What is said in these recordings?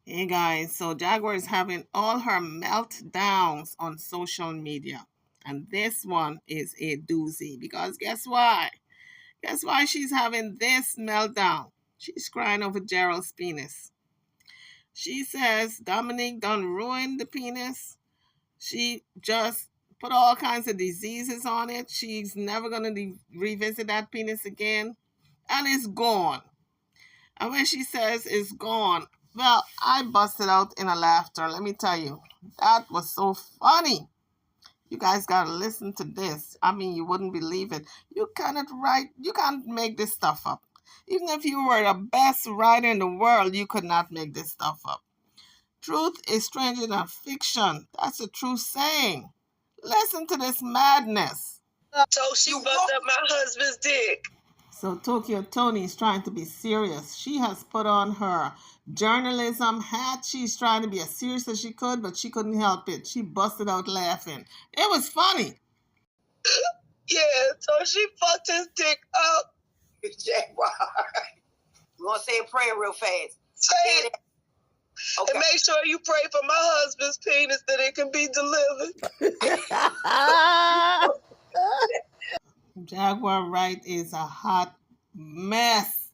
Hey guys, so Jaguar is having all her meltdowns on social media. And this one is a doozy because guess why? Guess why she's having this meltdown? She's crying over Gerald's penis. She says Dominique done ruined the penis. She just put all kinds of diseases on it. She's never going to revisit that penis again. And it's gone. And when she says it's gone, well, I busted out in a laughter. Let me tell you, that was so funny. You guys got to listen to this. I mean, you wouldn't believe it. You can't make this stuff up. Even if you were the best writer in the world, you could not make this stuff up. Truth is stranger than fiction. That's a true saying. Listen to this madness. So she fucked up my husband's dick. So Tokyo Toni is trying to be serious. She has put on her journalism hat. She's trying to be as serious as she could, but she couldn't help it. She busted out laughing. It was funny. Yeah, so she fucked his dick up. Jaguar. You want to say a prayer real fast? Say it. Okay. And make sure you pray for my husband's penis that it can be delivered. Jaguar Wright is a hot mess.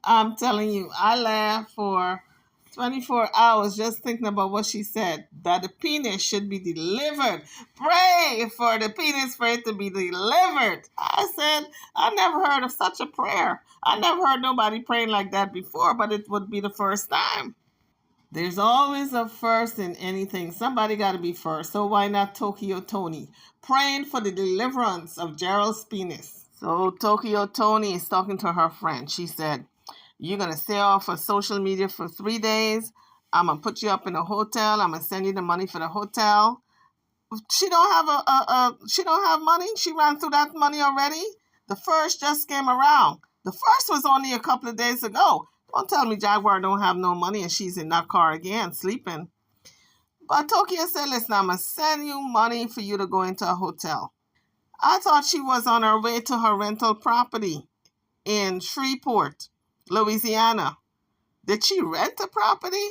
I'm telling you, I laughed for 24 hours just thinking about what she said, that the penis should be delivered. Pray for the penis for it to be delivered. I said, I never heard of such a prayer. I never heard nobody praying like that before, but it would be the first time. There's always a first in anything. Somebody got to be first. So why not Tokyo Toni? Praying for the deliverance of Gerald's penis. So Tokyo Toni is talking to her friend. She said, you're going to stay off of social media for 3 days. I'm going to put you up in a hotel. I'm going to send you the money for the hotel. She don't have she don't have money. She ran through that money already. The first just came around. The first was only a couple of days ago. Don't tell me Jaguar don't have no money and she's in that car again sleeping. But Tokyo said, listen, I'm going to send you money for you to go into a hotel. I thought she was on her way to her rental property in Shreveport, Louisiana. Did she rent a property?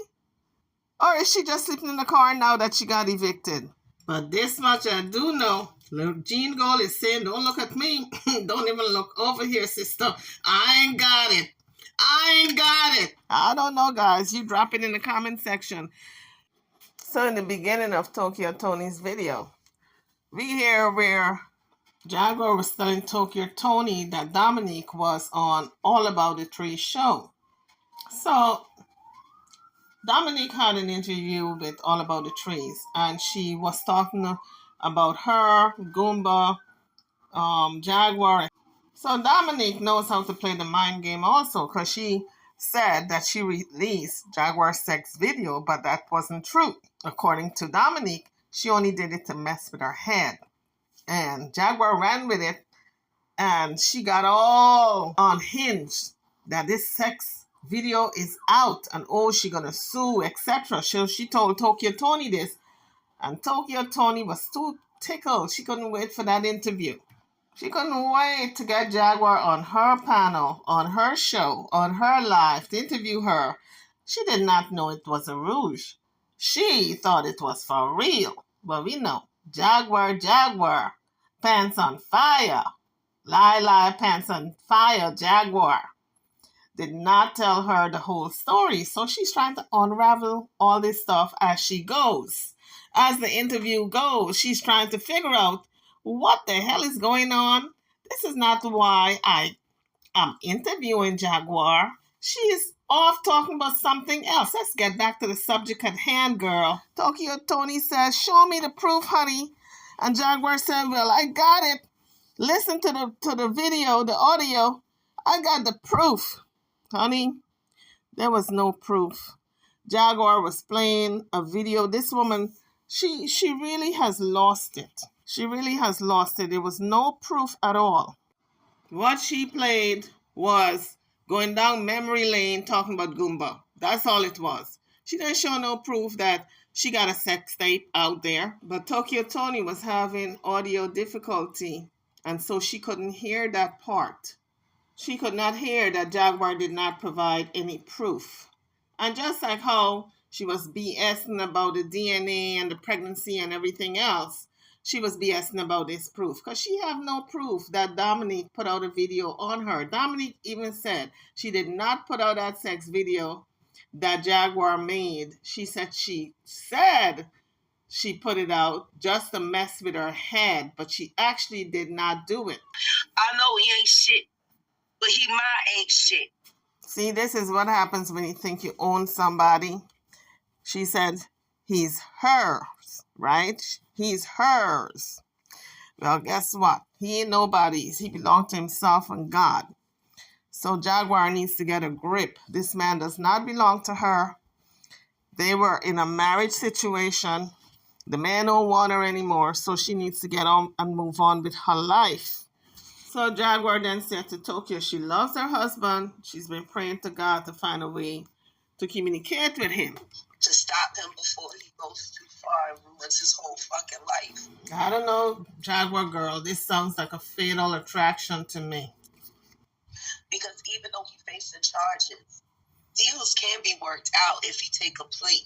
Or is she just sleeping in the car now that she got evicted? But this much I do know. Jean Gold is saying, don't look at me. Don't even look over here, sister. I ain't got it. I don't know, guys. You drop it in the comment section. So in the beginning of Tokyo Toni's video, we hear where Jaguar was telling Tokyo Toni that Dominique was on All About the Tree show. So Dominique had an interview with All About the Trees, and she was talking about her, Goomba, Jaguar. So Dominique knows how to play the mind game also, because she said that she released Jaguar's sex video, but that wasn't true. According to Dominique, she only did it to mess with her head. And Jaguar ran with it, and she got all unhinged that this sex video is out, and oh, she gonna sue, etc. So she told Tokyo Toni this, and Tokyo Toni was too tickled. She couldn't wait for that interview. She couldn't wait to get Jaguar on her panel, on her show, on her live to interview her. She did not know it was a rouge. She thought it was for real. But we know, Jaguar, pants on fire. Lie, pants on fire, Jaguar. Did not tell her the whole story. So she's trying to unravel all this stuff as she goes. As the interview goes, she's trying to figure out what the hell is going on. This is not why I am interviewing Jaguar. She is off talking about something else. Let's get back to the subject at hand, girl. Tokyo Toni says, show me the proof, honey. And Jaguar said, well, I got it. Listen to the video, the audio. I got the proof. Honey, there was no proof. Jaguar was playing a video. This woman, she really has lost it. She really has lost it. There was no proof at all. What she played was going down memory lane talking about Goomba. That's all it was. She didn't show no proof that she got a sex tape out there. But Tokyo Toni was having audio difficulty, and so she couldn't hear that part. She could not hear that Jaguar did not provide any proof. And just like how she was BSing about the DNA and the pregnancy and everything else, she was BSing about this proof because she have no proof that Dominique put out a video on her. Dominique even said she did not put out that sex video that Jaguar made. She said she put it out just to mess with her head, but she actually did not do it. I know he ain't shit, but he my ain't shit. See, this is what happens when you think you own somebody. She said he's hers, right? He's hers. Well, guess what? He ain't nobody's. He belonged to himself and God. So Jaguar needs to get a grip. This man does not belong to her. They were in a marriage situation. The man don't want her anymore, so she needs to get on and move on with her life. So Jaguar then said to Tokyo she loves her husband. She's been praying to God to find a way to communicate with him. To stop him before he goes too far and ruins his whole fucking life. I don't know, Jaguar girl. This sounds like a fatal attraction to me. Because even though he facing charges, deals can be worked out if he take a plea.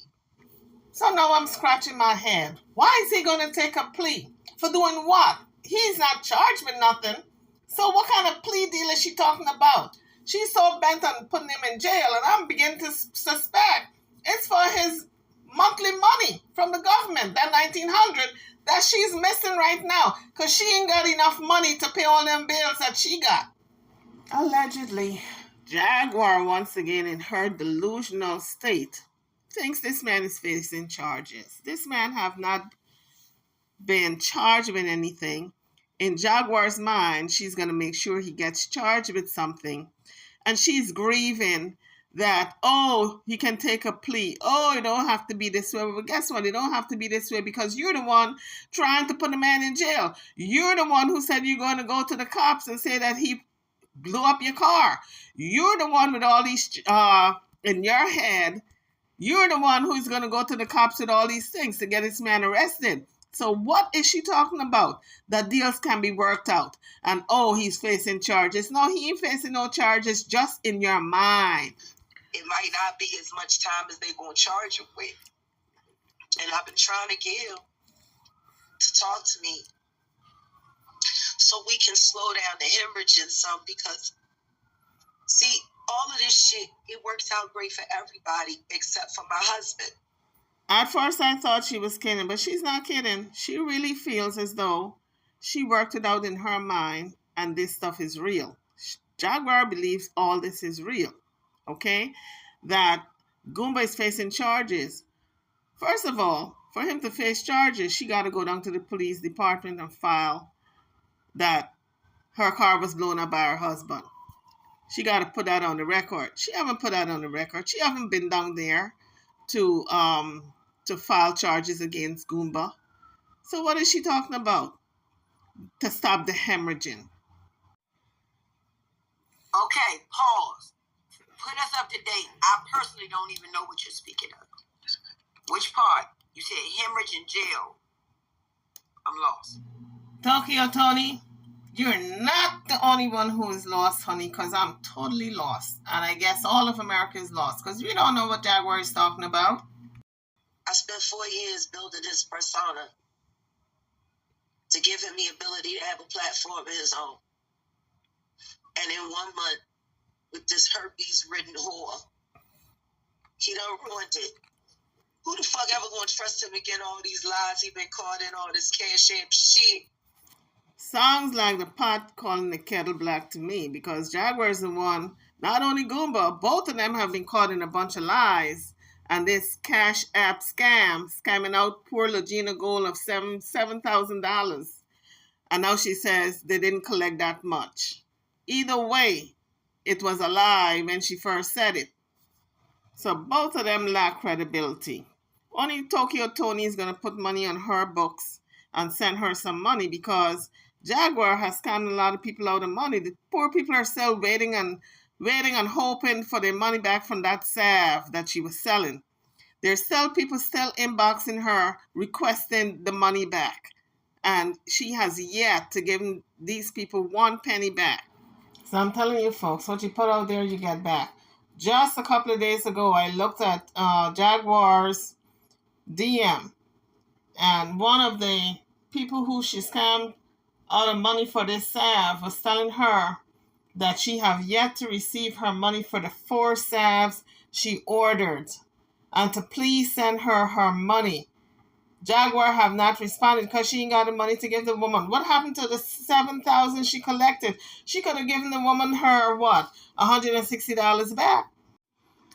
So now I'm scratching my head. Why is he going to take a plea? For doing what? He's not charged with nothing. So what kind of plea deal is she talking about? She's so bent on putting him in jail, and I'm beginning to suspect it's for his monthly money from the government, that $1,900 that she's missing right now, because she ain't got enough money to pay all them bills that she got. Allegedly, Jaguar, once again in her delusional state, thinks this man is facing charges. This man have not been charged with anything. In Jaguar's mind, she's going to make sure he gets charged with something. And she's grieving that, oh, he can take a plea. Oh, it don't have to be this way. But guess what? It don't have to be this way because you're the one trying to put the man in jail. You're the one who said you're going to go to the cops and say that he blew up your car. You're the one with all these in your head. You're the one who's going to go to the cops with all these things to get this man arrested. So what is she talking about? That deals can be worked out. And oh, he's facing charges. No, he ain't facing no charges, just in your mind. It might not be as much time as they're going to charge you with. And I've been trying to get him to talk to me so we can slow down the hemorrhaging some because, see, all of this shit, it works out great for everybody except for my husband. At first, I thought she was kidding, but she's not kidding. She really feels as though she worked it out in her mind and this stuff is real. Jaguar believes all this is real, okay? That Goomba is facing charges. First of all, for him to face charges, she got to go down to the police department and file that her car was blown up by her husband. She got to put that on the record. She haven't put that on the record. She haven't been down there to file charges against Goomba. So what is she talking about? To stop the hemorrhaging. Okay, pause. Put us up to date. I personally don't even know what you're speaking of. Which part? You said hemorrhage in jail. I'm lost. Tokyo Toni, you're not the only one who is lost, honey, because I'm totally lost. And I guess all of America is lost because we don't know what Jaguar is talking about. I spent 4 years building this persona to give him the ability to have a platform of his own. And in 1 month, with this herpes-ridden whore, he done ruined it. Who the fuck ever gonna trust him again? All these lies he been caught in, all this cash app shit. Sounds like the pot calling the kettle black to me because Jaguar is the one, not only Goomba, both of them have been caught in a bunch of lies. And this cash app scamming out poor Legina Gold of $7,000. And now she says they didn't collect that much. Either way, it was a lie when she first said it. So both of them lack credibility. Only Tokyo Toni is going to put money on her books and send her some money because Jaguar has scammed a lot of people out of money. The poor people are still waiting and hoping for their money back from that salve that she was selling. There's still people still inboxing her requesting the money back. And she has yet to give these people 1 penny back. So I'm telling you folks, what you put out there, you get back. Just a couple of days ago, I looked at Jaguar's DM, and one of the people who she scammed out of money for this salve was telling her that she have yet to receive her money for the 4 salves she ordered, and to please send her her money. Jaguar have not responded because she ain't got the money to give the woman. What happened to the $7,000 she collected? She could have given the woman her what? $160 back.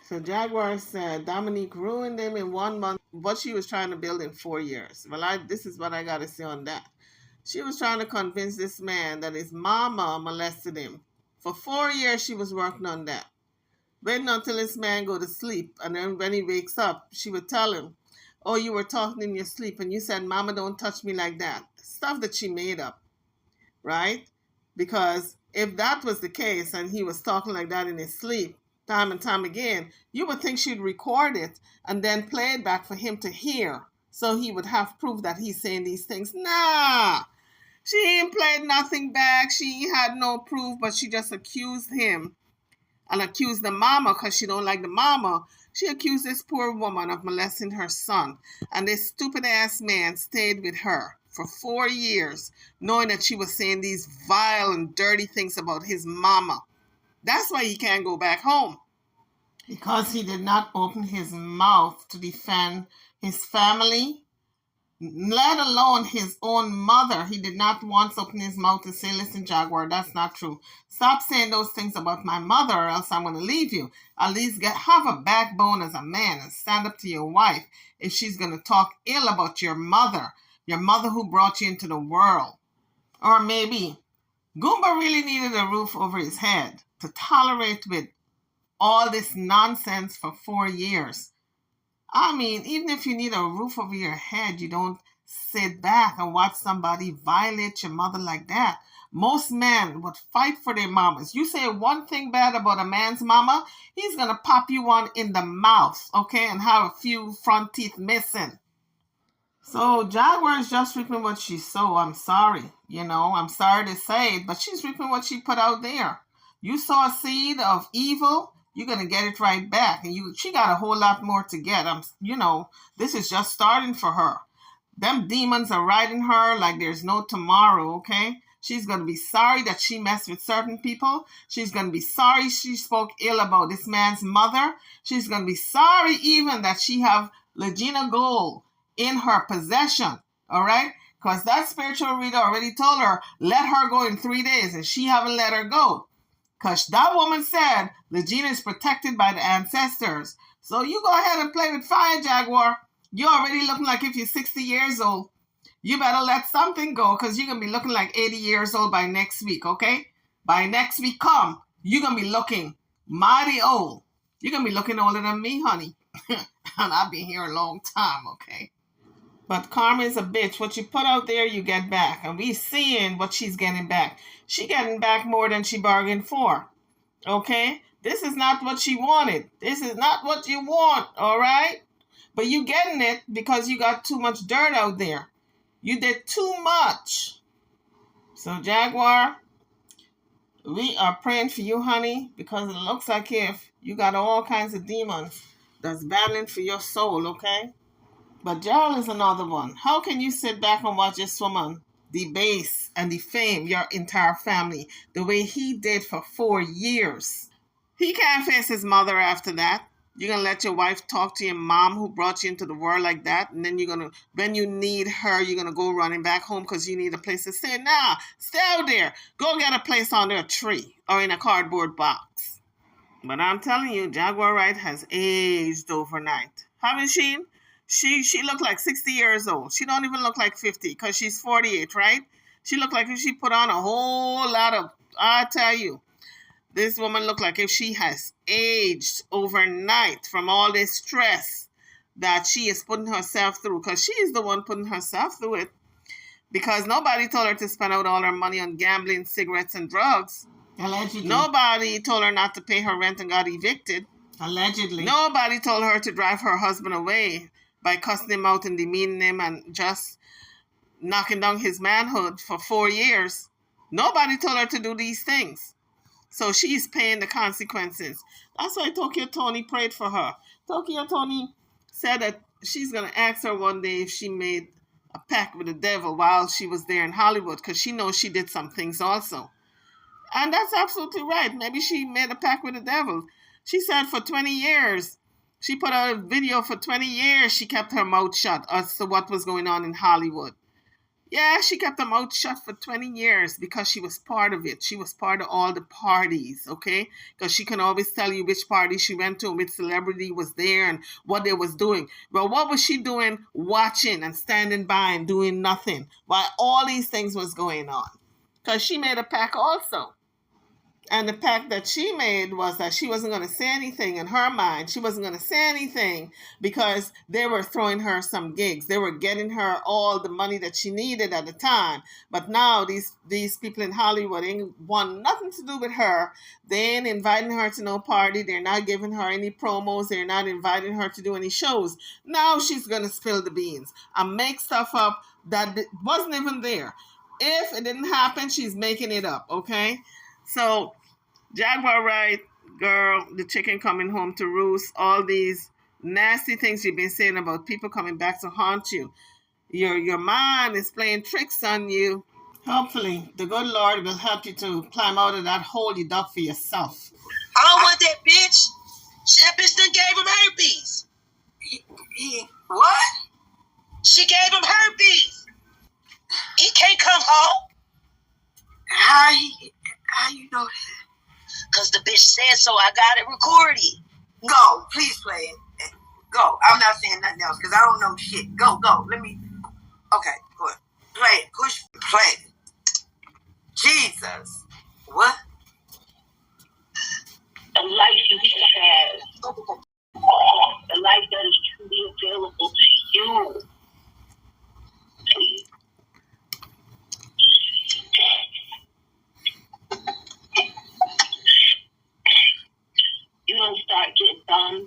So Jaguar said Dominique ruined them in 1 month what she was trying to build in 4 years. Well, this is what I got to say on that. She was trying to convince this man that his mama molested him. For 4 years, she was working on that. Waiting until this man go to sleep. And then when he wakes up, she would tell him, oh, you were talking in your sleep and you said, Mama, don't touch me like that. Stuff that she made up, right? Because if that was the case and he was talking like that in his sleep, time and time again, you would think she'd record it and then play it back for him to hear. So he would have proof that he's saying these things. Nah, she ain't played nothing back. She had no proof, but she just accused him and accused the mama because she don't like the mama. She accused this poor woman of molesting her son. And this stupid ass man stayed with her for 4 years, knowing that she was saying these vile and dirty things about his mama. That's why he can't go back home. Because he did not open his mouth to defend his family, let alone his own mother. He did not once open his mouth to say, listen, Jaguar, that's not true. Stop saying those things about my mother or else I'm going to leave you. At least have a backbone as a man and stand up to your wife if she's going to talk ill about your mother who brought you into the world. Or maybe Goomba really needed a roof over his head to tolerate with all this nonsense for 4 years. I mean, even if you need a roof over your head, you don't sit back and watch somebody violate your mother like that. Most men would fight for their mamas. You say one thing bad about a man's mama, he's going to pop you one in the mouth, okay, and have a few front teeth missing. So Jaguar is just reaping what she sowed. I'm sorry. I'm sorry to say it, but she's reaping what she put out there. You sow a seed of evil, you're going to get it right back. And she got a whole lot more to get. This is just starting for her. Them demons are riding her like there's no tomorrow, okay? She's going to be sorry that she messed with certain people. She's going to be sorry she spoke ill about this man's mother. She's going to be sorry even that she have Legina Gold in her possession, all right? Because that spiritual reader already told her, let her go in 3 days, and she haven't let her go. Because that woman said Legina is protected by the ancestors. So you go ahead and play with fire, Jaguar. You're already looking like if you're 60 years old. You better let something go because you're going to be looking like 80 years old by next week, okay? By next week you're going to be looking mighty old. You're going to be looking older than me, honey. And I've been here a long time, okay? But karma is a bitch. What you put out there, you get back. And we seeing what she's getting back. She getting back more than she bargained for. Okay? This is not what she wanted. This is not what you want, all right? But you getting it because you got too much dirt out there. You did too much. So, Jaguar, we are praying for you, honey, because it looks like if you got all kinds of demons that's battling for your soul, okay? But Gerald is another one. How can you sit back and watch this woman debase and defame your entire family the way he did for 4 years? He can't face his mother after that. You're going to let your wife talk to your mom who brought you into the world like that, and then when you need her, you're going to go running back home because you need a place to stay. Nah, stay out there. Go get a place under a tree or in a cardboard box. But I'm telling you, Jaguar Wright has aged overnight. Haven't she? She looked like 60 years old. She don't even look like 50 because she's 48, right? She looked like if she put on a whole lot of, I tell you, this woman looked like if she has aged overnight from all this stress that she is putting herself through, because she is the one putting herself through it, because nobody told her to spend out all her money on gambling, cigarettes, and drugs. Allegedly. Nobody told her not to pay her rent and got evicted. Allegedly. Nobody told her to drive her husband away by cussing him out and demeaning him and just knocking down his manhood for 4 years. Nobody told her to do these things. So she's paying the consequences. That's why Tokyo Toni prayed for her. Tokyo Toni said that she's going to ask her one day if she made a pact with the devil while she was there in Hollywood, because she knows she did some things also. And that's absolutely right. Maybe she made a pact with the devil. She said for 20 years, she put out a video for 20 years, she kept her mouth shut as to what was going on in Hollywood. Yeah, she kept her mouth shut for 20 years because she was part of it. She was part of all the parties, okay? Because she can always tell you which party she went to and which celebrity was there and what they was doing. Well, what was she doing? Watching and standing by and doing nothing while all these things was going on. Because she made a pact also. And the pact that she made was that she wasn't going to say anything in her mind. She wasn't going to say anything because they were throwing her some gigs. They were getting her all the money that she needed at the time. But now these people in Hollywood ain't want nothing to do with her. They ain't inviting her to no party. They're not giving her any promos. They're not inviting her to do any shows. Now she's going to spill the beans and make stuff up that wasn't even there. If it didn't happen, she's making it up, okay? So, Jaguar right, girl, the chicken coming home to roost, all these nasty things you've been saying about people coming back to haunt you. Your mind is playing tricks on you. Hopefully, the good Lord will help you to climb out of that hole you dug for yourself. I don't want that bitch. That bitch done gave him herpes. What? She gave him herpes. He can't come home. How you know that? Because the bitch said so. I got it recorded. Go, please play it. Go. I'm not saying nothing else because I don't know shit. Go. Let me. Okay, go ahead. Play it. Push play it. Jesus. What? The life you have. The life that is truly available to you. You don't start getting done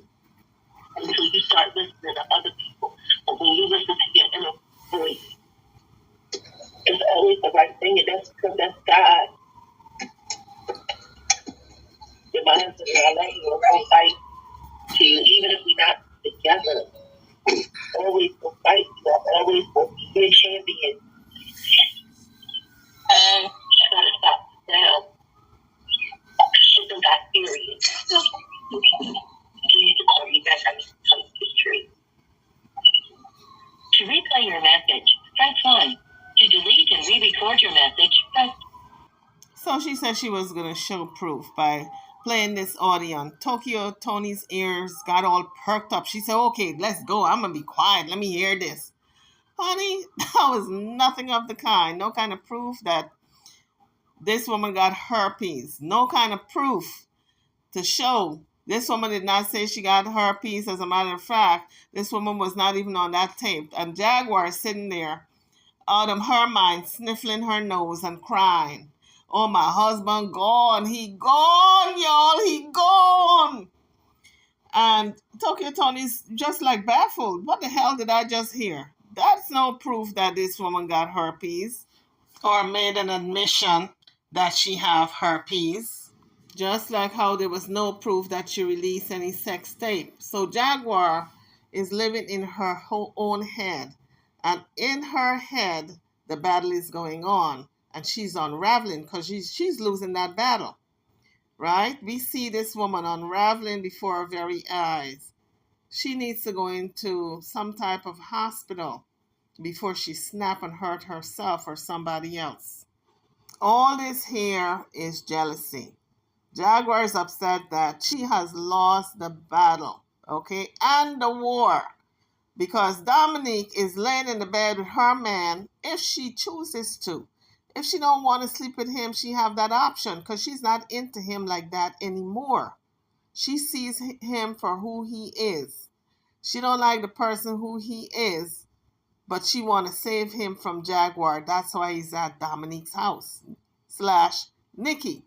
until you start listening to other people. But when you listen to your inner voice, it's always the right thing, and that's because that's God. Your mind says, I love you, I'm going to fight to you, even if we're not together. Always will fight you, always will be a champion. And I gotta stop now. Shit done got serious. You need to call me back on this tree. To replay your message, press 1. To delete and re-record your message, press. So she said she was going to show proof by playing this audio. Tokyo Toni's ears got all perked up. She said, okay, let's go. I'm going to be quiet. Let me hear this. Honey, that was nothing of the kind. No kind of proof that this woman got herpes. No kind of proof to show. This woman did not say she got herpes. As a matter of fact, this woman was not even on that tape. And Jaguar is sitting there out of her mind, sniffling her nose and crying. Oh, my husband gone. He gone, y'all. He gone. And Tokyo Toni's just like baffled. What the hell did I just hear? That's no proof that this woman got herpes or made an admission that she have herpes. Just like how there was no proof that she released any sex tape. So Jaguar is living in her own head. And in her head, the battle is going on. And she's unraveling because she's losing that battle. Right? We see this woman unraveling before our very eyes. She needs to go into some type of hospital before she snap and hurt herself or somebody else. All this here is jealousy. Jaguar is upset that she has lost the battle, okay, and the war, because Dominique is laying in the bed with her man if she chooses to. If she don't want to sleep with him, she have that option because she's not into him like that anymore. She sees him for who he is. She don't like the person who he is, but she want to save him from Jaguar. That's why he's at Dominique's house / Nikki.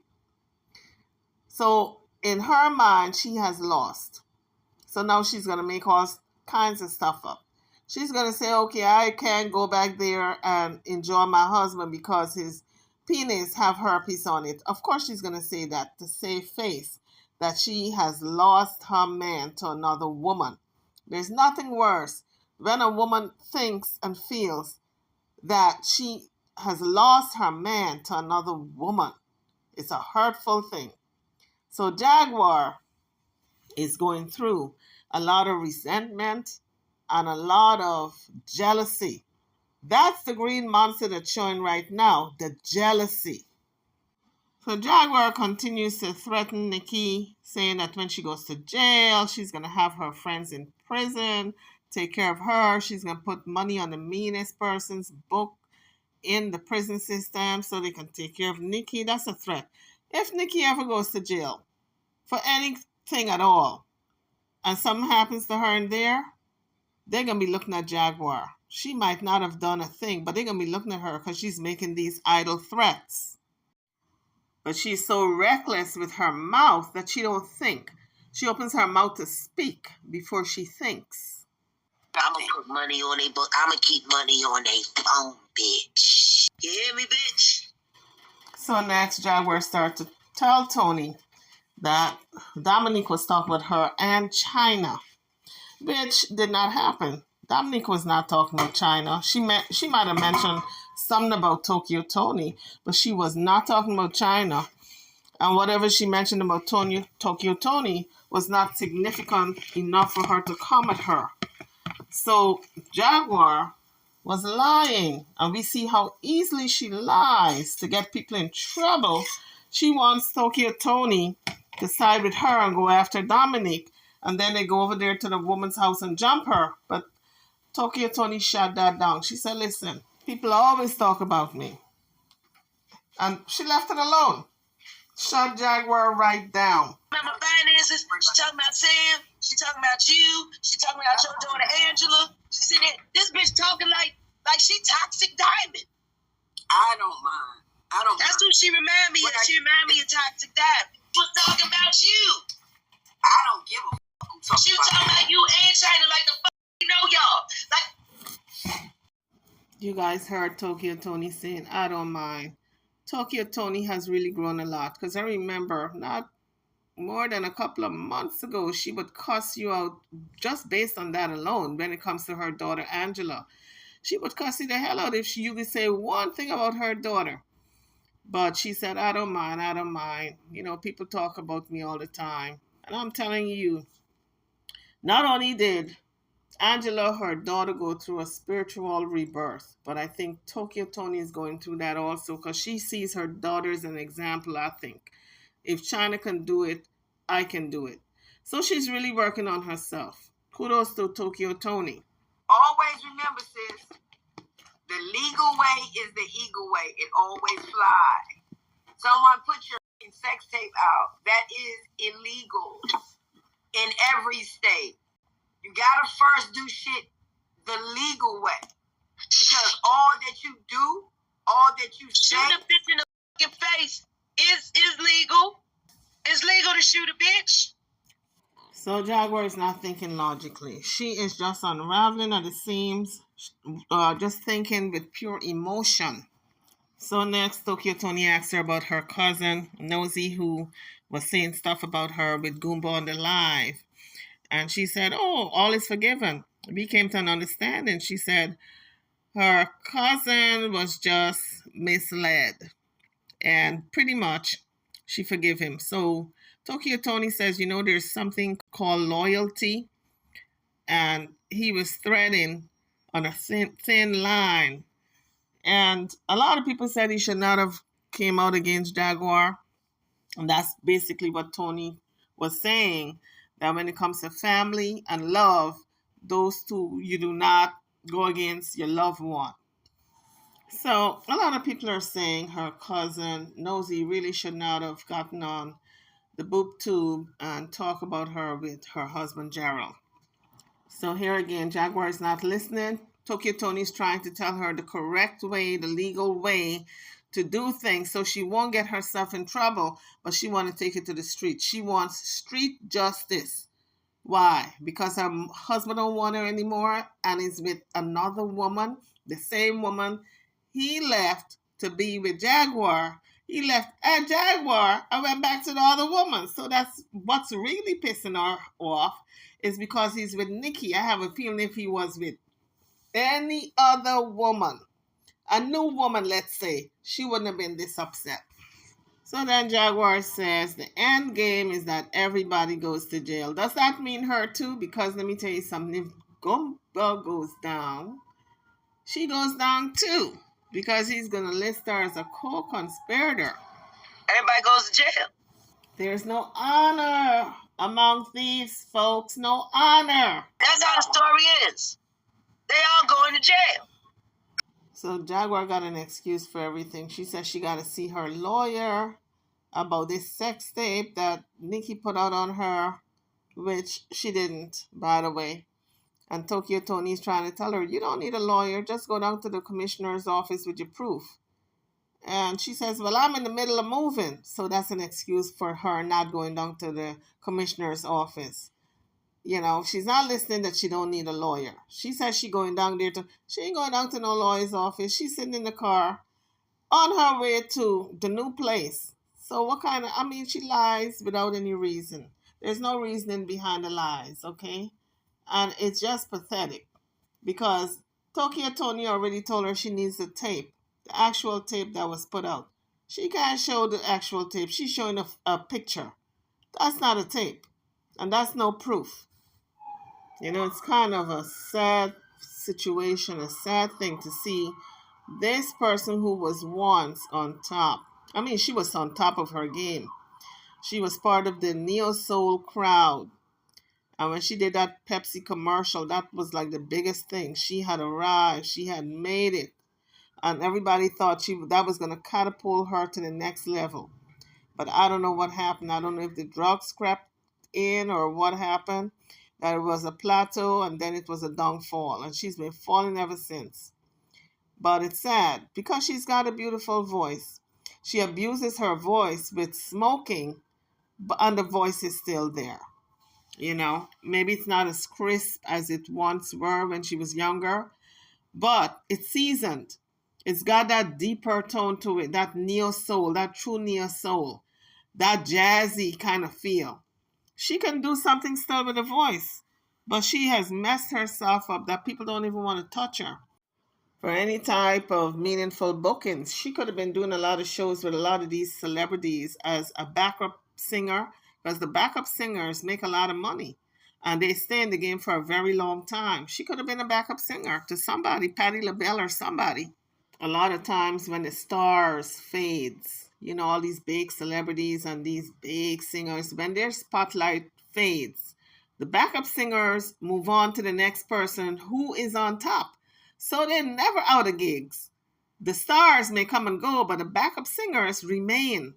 So in her mind, she has lost. So now she's going to make all kinds of stuff up. She's going to say, okay, I can't go back there and enjoy my husband because his penis have herpes on it. Of course she's going to say that to save face, that she has lost her man to another woman. There's nothing worse when a woman thinks and feels that she has lost her man to another woman. It's a hurtful thing. So Jaguar is going through a lot of resentment and a lot of jealousy. That's the green monster that's showing right now, the jealousy. So Jaguar continues to threaten Nikki, saying that when she goes to jail, she's going to have her friends in prison, take care of her. She's going to put money on the meanest person's book in the prison system so they can take care of Nikki. That's a threat. If Nikki ever goes to jail for anything at all, and something happens to her in there, they're going to be looking at Jaguar. She might not have done a thing, but they're going to be looking at her because she's making these idle threats. But she's so reckless with her mouth that she don't think. She opens her mouth to speak before she thinks. I'm going to put money on a book. I'm going to keep money on a phone, bitch. You hear me, bitch? So next, Jaguar started to tell Toni that Dominique was talking with her and China, which did not happen. Dominique was not talking about China. She might have mentioned something about Tokyo Toni, but she was not talking about China. And whatever she mentioned about Tokyo Toni was not significant enough for her to come at her. So Jaguar was lying, and we see how easily she lies to get people in trouble. She wants Tokyo Toni to side with her and go after Dominique, and then they go over there to the woman's house and jump her. But Tokyo Toni shut that down. She said, listen, people always talk about me. And she left it alone. Shut Jaguar right down. My finances, she talking about Sam, she talking about you, she talking about your daughter Angela. She sitting there, this bitch talking like she Toxic Diamond. I don't mind. That's who she remind me of. She remind me of Toxic Diamond. She was talking about you. I don't give a fuck. She was talking about you and China like the fuck you know y'all. Like, you guys heard Tokyo Toni saying, I don't mind. Tokyo Toni has really grown a lot, because I remember not more than a couple of months ago, she would cuss you out just based on that alone when it comes to her daughter Angela. She would cuss you the hell out if you could say one thing about her daughter. But she said, I don't mind, I don't mind. You know, people talk about me all the time. And I'm telling you, not only did Angela, her daughter, go through a spiritual rebirth, but I think Tokyo Toni is going through that also, because she sees her daughter as an example, I think. If China can do it, I can do it. So she's really working on herself. Kudos to Tokyo Toni. Always remember, sis, the legal way is the eagle way. It always flies. Someone put your sex tape out. That is illegal in every state. You gotta first do shit the legal way. Because all that you do, all that you say... shoot a bitch in the fucking face is legal. It's legal to shoot a bitch. So Jaguar is not thinking logically. She is just unraveling at the seams, just thinking with pure emotion. So next, Tokyo Toni asks her about her cousin, Nosy, who was saying stuff about her with Goomba on the live. And she said, oh, all is forgiven. We came to an understanding. She said her cousin was just misled. And pretty much she forgave him. So Tokyo Toni says, you know, there's something called loyalty. And he was threading on a thin line. And a lot of people said he should not have came out against Jaguar. And that's basically what Toni was saying, that when it comes to family and love, those two, you do not go against your loved one. So a lot of people are saying her cousin Nosy really should not have gotten on the boob tube and talk about her with her husband Gerald. So here again, Jaguar is not listening. Tokyo Toni is trying to tell her the correct way, the legal way to do things so she won't get herself in trouble, but she wants to take it to the street. She wants street justice. Why? Because her husband don't want her anymore and is with another woman, the same woman he left to be with Jaguar, he left at Jaguar and went back to the other woman. So that's what's really pissing her off, is because he's with Nikki. I have a feeling if he was with any other woman, a new woman, let's say, she wouldn't have been this upset. So then Jaguar says the end game is that everybody goes to jail. Does that mean her too? Because let me tell you something. If Goomba goes down, she goes down too. Because he's going to list her as a co-conspirator. Everybody goes to jail. There's no honor among thieves, folks. No honor. That's how the story is. They all going to jail. So Jaguar got an excuse for everything. She says she got to see her lawyer about this sex tape that Nikki put out on her, which she didn't, by the way. And Tokyo Toni's trying to tell her, you don't need a lawyer. Just go down to the commissioner's office with your proof. And she says, well, I'm in the middle of moving. So that's an excuse for her not going down to the commissioner's office. You know, she's not listening that she don't need a lawyer. She says she going down there she ain't going down to no lawyer's office. She's sitting in the car on her way to the new place. So what kind of, she lies without any reason. There's no reasoning behind the lies, okay? And it's just pathetic because Tokyo Toni already told her she needs the tape, the actual tape that was put out. She can't show the actual tape. She's showing a picture. That's not a tape. And that's no proof. You know, it's kind of a sad situation, a sad thing to see this person who was once on top. She was on top of her game. She was part of the neo-soul crowd. And when she did that Pepsi commercial, that was like the biggest thing. She had arrived. She had made it. And everybody thought that was going to catapult her to the next level. But I don't know what happened. I don't know if the drugs crept in or what happened. That it was a plateau and then it was a downfall. And she's been falling ever since. But it's sad because she's got a beautiful voice. She abuses her voice with smoking, and the voice is still there. You know, maybe it's not as crisp as it once were when she was younger, but it's seasoned. It's got that deeper tone to it, that neo-soul, that true neo-soul, that jazzy kind of feel. She can do something still with a voice, but she has messed herself up that people don't even want to touch her for any type of meaningful bookings. She could have been doing a lot of shows with a lot of these celebrities as a backup singer, because the backup singers make a lot of money and they stay in the game for a very long time. She could have been a backup singer to somebody, Patti LaBelle or somebody. A lot of times when the stars fades, you know, all these big celebrities and these big singers, when their spotlight fades, the backup singers move on to the next person who is on top. So they're never out of gigs. The stars may come and go, but the backup singers remain.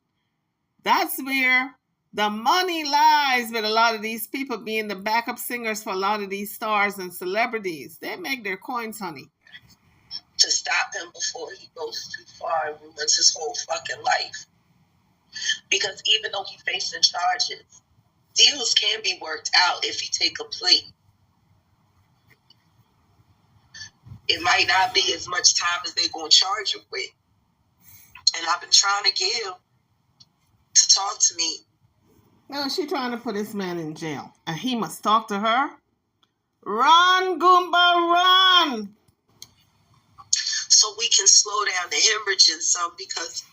That's where the money lies with a lot of these people being the backup singers for a lot of these stars and celebrities. They make their coins, honey. To stop him before he goes too far and ruins his whole fucking life. Because even though he's facing charges, deals can be worked out if you take a plea. It might not be as much time as they're going to charge you with. And I've been trying to get him to talk to me. No, she's trying to put this man in jail. And he must talk to her? Run, Goomba, run! So we can slow down the hemorrhaging some, because,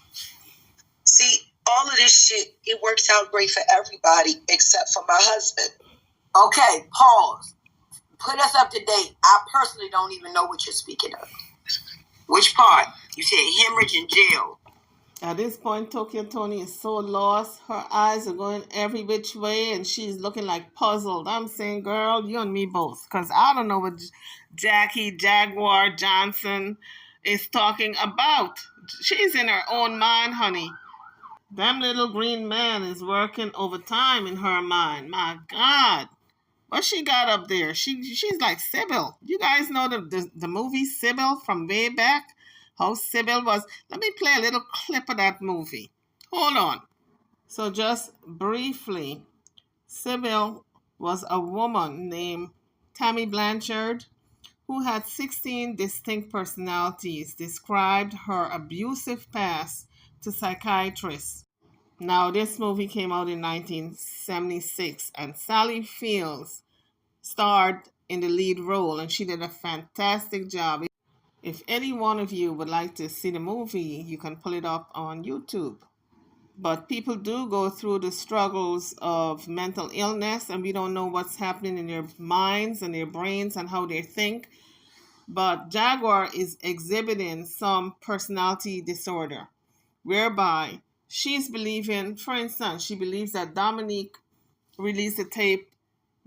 see, all of this shit, it works out great for everybody except for my husband. Okay, pause. Put us up to date. I personally don't even know what you're speaking of. Which part? You said hemorrhage in jail. At this point, Tokyo Toni is so lost. Her eyes are going every which way, and she's looking like puzzled. I'm saying, girl, you and me both. Because I don't know what Jaguar Johnson is talking about. She's in her own mind, honey. Them little green man is working overtime in her mind. My God. What she got up there? She's like Sybil. You guys know the movie Sybil from way back? How Sybil was. Let me play a little clip of that movie. Hold on. So just briefly, Sybil was a woman named Tammy Blanchard who had 16 distinct personalities, described her abusive past to psychiatrists. Now, this movie came out in 1976, and Sally Fields starred in the lead role, and she did a fantastic job. If any one of you would like to see the movie, you can pull it up on YouTube. But people do go through the struggles of mental illness, and we don't know what's happening in their minds and their brains and how they think. But Jaguar is exhibiting some personality disorder, whereby she's believing, for instance, she believes that Dominique released a tape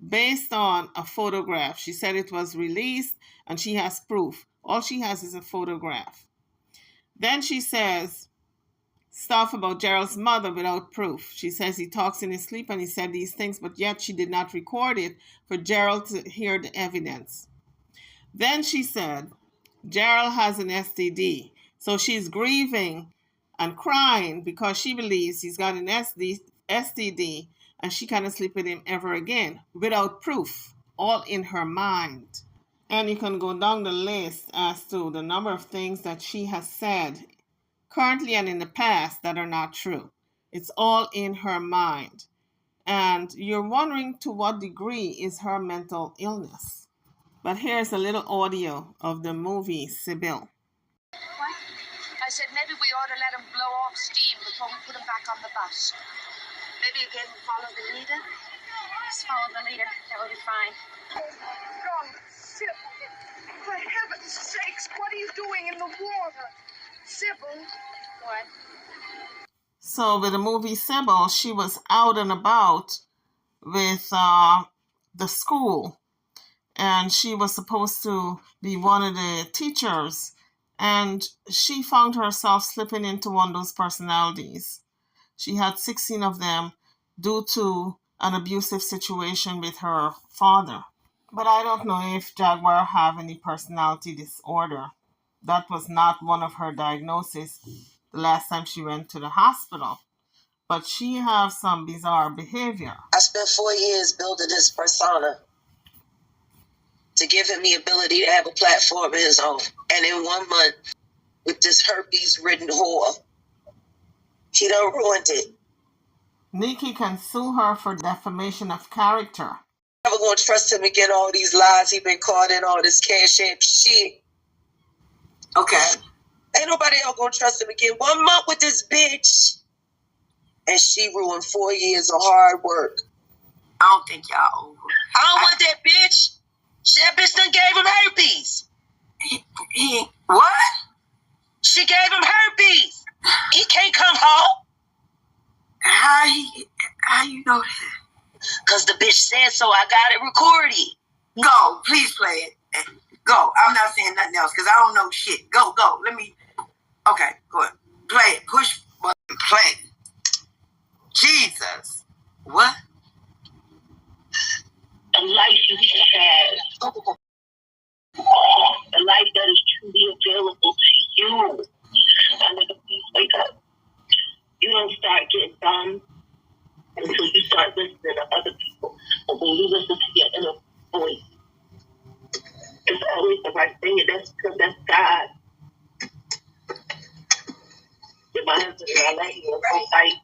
based on a photograph. She said it was released and she has proof. All she has is a photograph. Then she says stuff about Gerald's mother without proof. She says he talks in his sleep and he said these things, but yet she did not record it for Gerald to hear the evidence. Then she said Gerald has an STD. So she's grieving and crying because she believes he's got an STD and she cannot sleep with him ever again without proof, all in her mind. And you can go down the list as to the number of things that she has said currently and in the past that are not true. It's all in her mind. And you're wondering to what degree is her mental illness. But here's a little audio of the movie Sybil. What? I said maybe we ought to let him blow off steam before we put him back on the bus. Maybe again follow the leader? Just follow the leader. That will be fine. Oh, God, Sybil. For heaven's sakes, what are you doing in the water? Sybil. What? So with the movie Sybil, she was out and about with the school. And she was supposed to be one of the teachers. And she found herself slipping into one of those personalities. She had 16 of them due to an abusive situation with her father. But I don't know if Jaguar have any personality disorder. That was not one of her diagnoses the last time she went to the hospital. But she has some bizarre behavior. I spent 4 years building this persona to give him the ability to have a platform of his own. And in 1 month, with this herpes-ridden whore, he done ruined it. Nikki can sue her for defamation of character. Never gonna trust him again, all these lies he been caught in, all this cash app shit. Okay. Ain't nobody else gonna trust him again. 1 month with this bitch. And she ruined 4 years of hard work. I don't think y'all over. I don't want that bitch. That bitch done gave him herpes. What? She gave him herpes. He can't come home. How you know that? Because the bitch said so. I got it recorded. Go. Please play it. Go. I'm not saying nothing else because I don't know shit. Go. Let me. Okay, go ahead. Play it. Push button. Play it. Jesus. What? A life you have, a life that is truly available to you. Under the please wake up. You don't start getting dumb until you start listening to other people. But when you listen to your inner voice, it's always the right thing, and that's because that's God. If my husband and I let you go fight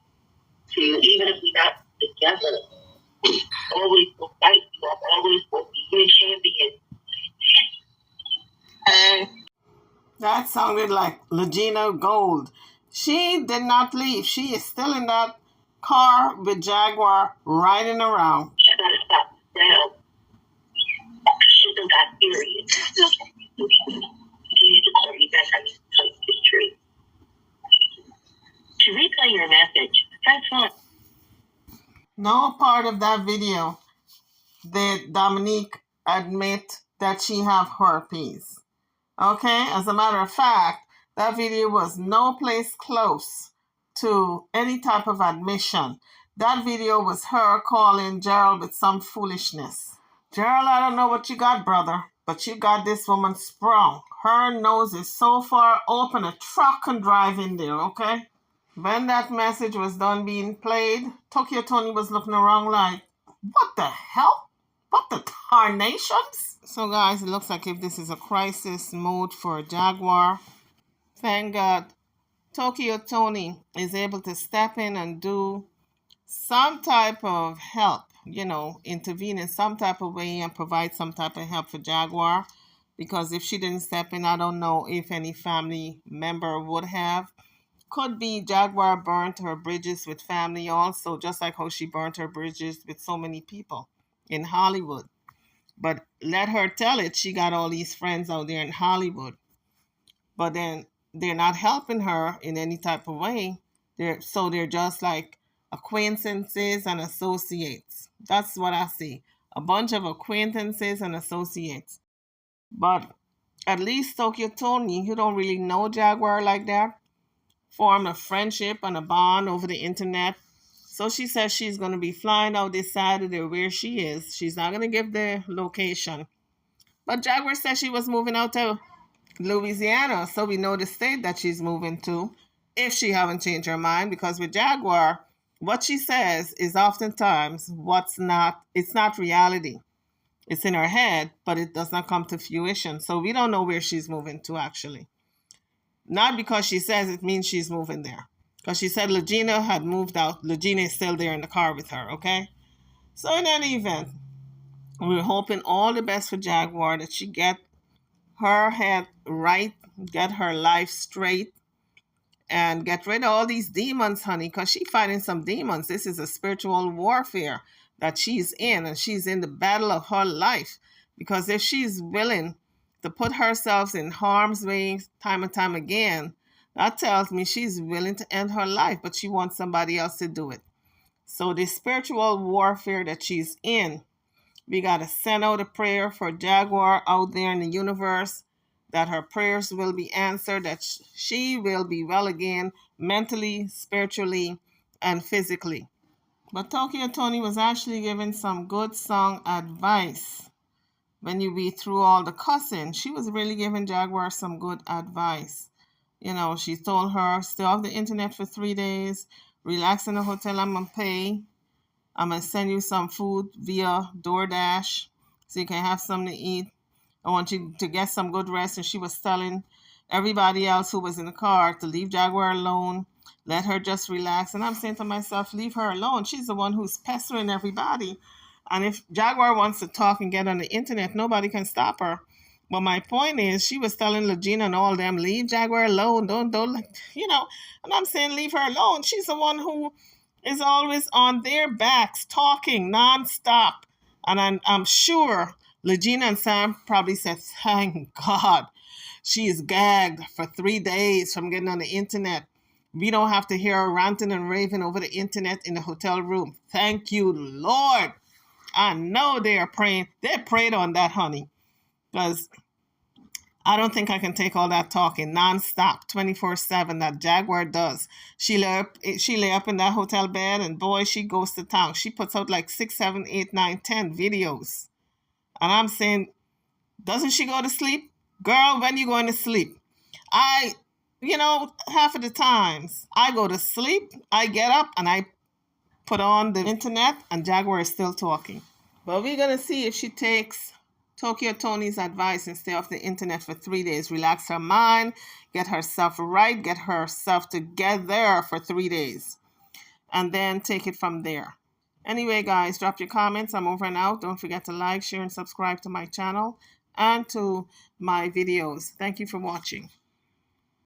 to you, even if we're not together. Always will fight you. I'm always will be your champion. That sounded like Legina Gold. She did not leave. She is still in that car with Jaguar riding around. I gotta stop now. She done got serious. You need to call me back. I need to tell you the truth. To replay your message, press 1. No part of that video did Dominique admit that she have herpes. Okay, as a matter of fact, that video was no place close to any type of admission. That video was her calling Gerald with some foolishness. Gerald, I don't know what you got, brother, but you got this woman sprung. Her nose is so far open, a truck can drive in there, okay? When that message was done being played, Toni was looking around like, what the hell? What the tarnations? So guys, it looks like if this is a crisis mode for Jaguar, thank God Tokyo Toni is able to step in and do some type of help, intervene in some type of way and provide some type of help for Jaguar. Because if she didn't step in, I don't know if any family member would have. Could be Jaguar burnt her bridges with family also, just like how she burnt her bridges with so many people in Hollywood. But let her tell it, she got all these friends out there in Hollywood. But then they're not helping her in any type of way. They're just like acquaintances and associates. That's what I see. A bunch of acquaintances and associates. But at least Tokyo Toni, who don't really know Jaguar like that, formed a friendship and a bond over the internet. So she says she's going to be flying out this Saturday where she is. She's not going to give the location. But Jaguar said she was moving out to Louisiana, so we know the state that she's moving to, if she haven't changed her mind. Because with Jaguar, what she says is oftentimes it's not reality. It's in her head, but it does not come to fruition. So we don't know where she's moving to actually. Not because she says it means she's moving there. Because she said Legina had moved out. Legina is still there in the car with her, okay? So in any event, we're hoping all the best for Jaguar, that she get her head right, get her life straight, and get rid of all these demons, honey, because she's fighting some demons. This is a spiritual warfare that she's in, and she's in the battle of her life. Because if she's willing to put herself in harm's way time and time again, that tells me she's willing to end her life, but she wants somebody else to do it. So the spiritual warfare that she's in, we got to send out a prayer for Jaguar out there in the universe, that her prayers will be answered, that she will be well again, mentally, spiritually, and physically. But Tokyo Toni was actually giving some good song advice. When you read through all the cussing, she was really giving Jaguar some good advice. She told her, stay off the internet for 3 days, relax in the hotel, I'm going to pay. I'm going to send you some food via DoorDash so you can have something to eat. I want you to get some good rest. And she was telling everybody else who was in the car to leave Jaguar alone. Let her just relax. And I'm saying to myself, leave her alone. She's the one who's pestering everybody. And if Jaguar wants to talk and get on the internet, nobody can stop her. But my point is, she was telling Legina and all them, leave Jaguar alone. Don't, and I'm saying, leave her alone. She's the one who is always on their backs talking nonstop. And I'm sure Legina and Sam probably said, thank God she is gagged for 3 days from getting on the internet. We don't have to hear her ranting and raving over the internet in the hotel room. Thank you, Lord. I know they are praying. They prayed on that, honey. Because I don't think I can take all that talking nonstop, 24/7 that Jaguar does. She lay up in that hotel bed, and boy, she goes to town. She puts out like 6, 7, 8, 9, 10 videos. And I'm saying, doesn't she go to sleep? Girl, when you going to sleep? Half of the times I go to sleep, I get up and I put on the internet and Jaguar is still talking. But we're going to see if she takes Tokyo Toni's advice and stay off the internet for 3 days. Relax her mind, get herself right, get herself together for 3 days. And then take it from there. Anyway, guys, drop your comments. I'm over and out. Don't forget to like, share, and subscribe to my channel and to my videos. Thank you for watching.